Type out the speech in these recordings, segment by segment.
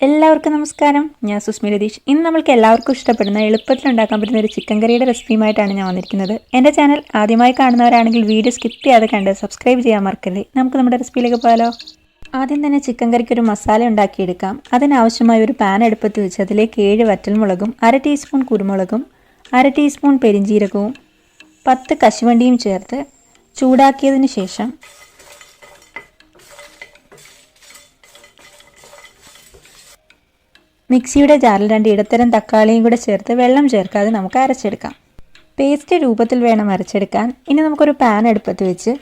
എല്ലാവർക്കും നമസ്കാരം. ഞാൻ സുസ്മി രതീഷ്. ഇന്ന് നമ്മൾക്ക് എല്ലാവർക്കും ഇഷ്ടപ്പെടുന്ന എളുപ്പത്തിൽ ഉണ്ടാക്കാൻ പറ്റുന്ന ഒരു ചിക്കൻ കറിയുടെ റെസിപ്പിയുമായിട്ടാണ് ഞാൻ വന്നിരിക്കുന്നത്. എൻ്റെ ചാനൽ ആദ്യമായി കാണുന്നവരാണെങ്കിൽ വീഡിയോ സ്കിപ്പ് ചെയ്യാതെ കണ്ട് സബ്സ്ക്രൈബ് ചെയ്യാൻ മറക്കല്ലേ. നമുക്ക് നമ്മുടെ റെസിപ്പിയിലേക്ക് പോയാലോ. ആദ്യം തന്നെ ചിക്കൻ കറിക്ക് ഒരു മസാല ഉണ്ടാക്കിയെടുക്കാം. അതിനാവശ്യമായ ഒരു പാൻ അടുപ്പത്ത് വെച്ച് അതിലേക്ക് 7 വറ്റൽമുളകും 1/2 ടീസ്പൂൺ കുരുമുളകും 1/2 ടീസ്പൂൺ പെരിഞ്ജീരകവും 10 കശുവണ്ടിയും ചേർത്ത് ചൂടാക്കിയതിന് ശേഷം മിക്സിയുടെ ജാറിൽ 2 ഇടത്തരം തക്കാളിയും കൂടെ ചേർത്ത് വെള്ളം ചേർക്കാതെ നമുക്ക് അരച്ചെടുക്കാം. പേസ്റ്റ് രൂപത്തിൽ വേണം അരച്ചെടുക്കാൻ. ഇനി നമുക്കൊരു പാൻ അടുപ്പത്ത് വെച്ച്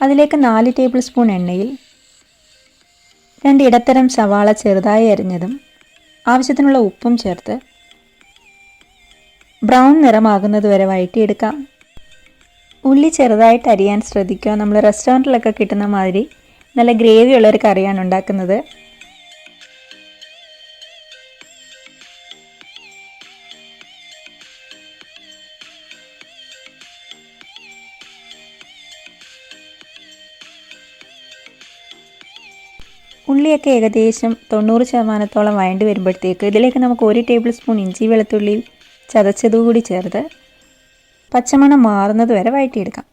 അതിലേക്ക് 4 ടേബിൾ സ്പൂൺ എണ്ണയിൽ 2 ഇടത്തരം സവാള ചെറുതായി അരിഞ്ഞതും ആവശ്യത്തിനുള്ള ഉപ്പും ചേർത്ത് ബ്രൗൺ നിറമാകുന്നത് വരെ വഴറ്റിയെടുക്കാം. ഉള്ളി ചെറുതായിട്ട് അരിയാൻ ശ്രദ്ധിക്കുക. നമ്മൾ റെസ്റ്റോറൻറ്റിലൊക്കെ കിട്ടുന്ന മാതിരി നല്ല ഗ്രേവി ഉള്ളൊരു കറിയാണ് ഉണ്ടാക്കുന്നത്. ഉള്ളിയൊക്കെ ഏകദേശം 90% വഴണ്ടി വരുമ്പോഴത്തേക്ക് ഇതിലേക്ക് നമുക്ക് 1 ടേബിൾ സ്പൂൺ ഇഞ്ചി വെളുത്തുള്ളി ചതച്ചതുകൂടി ചേർത്ത് പച്ചമണം മാറുന്നത് വരെ വഴറ്റിയെടുക്കാം.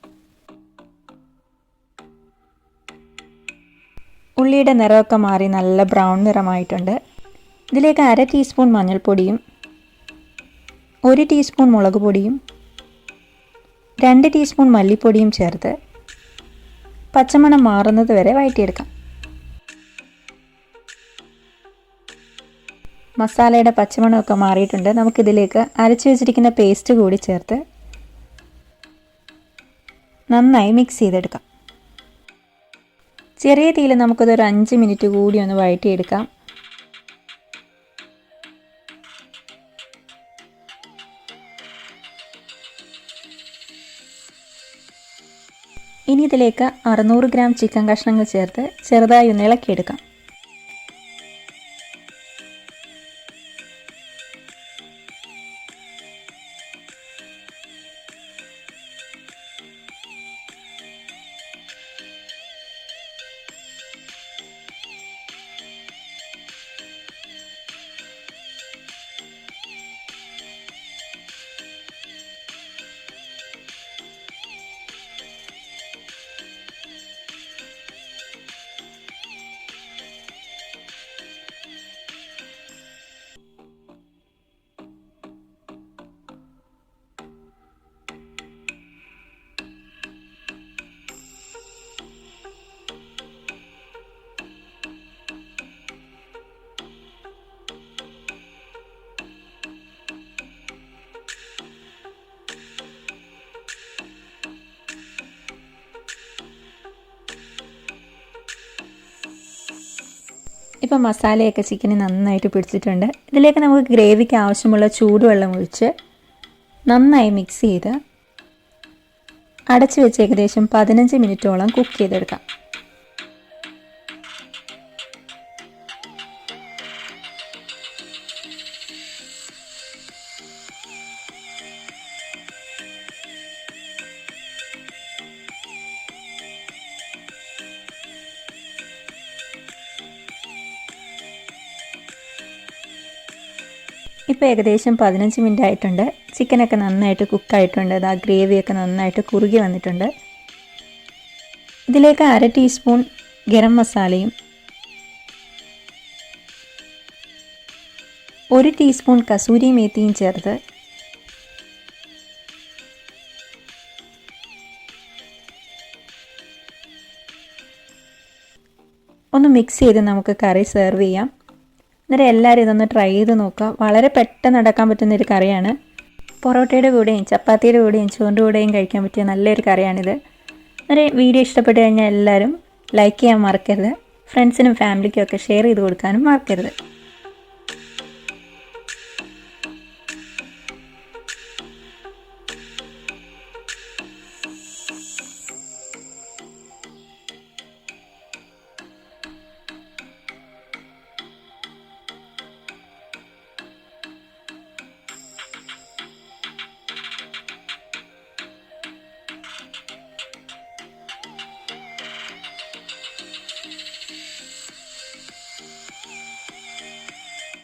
ഉള്ളിയുടെ നിറമൊക്കെ മാറി നല്ല ബ്രൗൺ നിറമായിട്ടുണ്ട്. ഇതിലേക്ക് 1/2 ടീസ്പൂൺ മഞ്ഞൾപ്പൊടിയും 1 ടീസ്പൂൺ മുളക് പൊടിയും 2 ടീസ്പൂൺ മല്ലിപ്പൊടിയും ചേർത്ത് പച്ചമണം മാറുന്നത് വരെ വഴറ്റിയെടുക്കാം. മസാലയുടെ പച്ചമണമൊക്കെ മാറിയിട്ടുണ്ട്. നമുക്കിതിലേക്ക് അരച്ചു വെച്ചിരിക്കുന്ന പേസ്റ്റ് കൂടി ചേർത്ത് നന്നായി മിക്സ് ചെയ്തെടുക്കാം. ചെറിയ തീയിൽ നമുക്കതൊരു 5 മിനിറ്റ് കൂടി ഒന്ന് വഴറ്റിയെടുക്കാം. ഇനി ഇതിലേക്ക് 600 ഗ്രാം ചിക്കൻ കഷ്ണങ്ങൾ ചേർത്ത് ചെറുതായി ഒന്ന് ഇളക്കിയെടുക്കാം. ഇപ്പോൾ മസാലയൊക്കെ ചിക്കന് നന്നായിട്ട് പിടിച്ചിട്ടുണ്ട്. ഇതിലേക്ക് നമുക്ക് ഗ്രേവിക്ക് ആവശ്യമുള്ള ചൂടുവെള്ളം ഒഴിച്ച് നന്നായി മിക്സ് ചെയ്ത് അടച്ചു വെച്ച് ഏകദേശം 15 മിനിറ്റോളം കുക്ക് ചെയ്തെടുക്കാം. ഇപ്പോൾ ഏകദേശം 15 മിനിറ്റ് ആയിട്ടുണ്ട്. ചിക്കനൊക്കെ നന്നായിട്ട് കുക്കായിട്ടുണ്ട്. ആ ഗ്രേവിയൊക്കെ നന്നായിട്ട് കുറുകി വന്നിട്ടുണ്ട്. ഇതിലേക്ക് 1/2 ടീസ്പൂൺ ഗരം മസാലയും 1 ടീസ്പൂൺ കസൂരി മേത്തിയും ചേർത്ത് ഒന്ന് മിക്സ് ചെയ്ത് നമുക്ക് കറി സെർവ് ചെയ്യാം. അന്നേരം എല്ലാവരും ഇതൊന്ന് ട്രൈ ചെയ്ത് നോക്കുക. വളരെ പെട്ടെന്ന് ഉണ്ടാക്കാൻ പറ്റുന്നൊരു കറിയാണ്. പൊറോട്ടയുടെ കൂടെയും ചപ്പാത്തിയുടെ കൂടെയും ചോറിൻ്റെ കൂടെയും കഴിക്കാൻ പറ്റിയ നല്ലൊരു കറിയാണിത്. അന്നേരം വീഡിയോ ഇഷ്ടപ്പെട്ട് കഴിഞ്ഞാൽ എല്ലാവരും ലൈക്ക് ചെയ്യാൻ മറക്കരുത്. ഫ്രണ്ട്സിനും ഫാമിലിക്കും ഒക്കെ ഷെയർ ചെയ്ത് കൊടുക്കാനും മറക്കരുത്.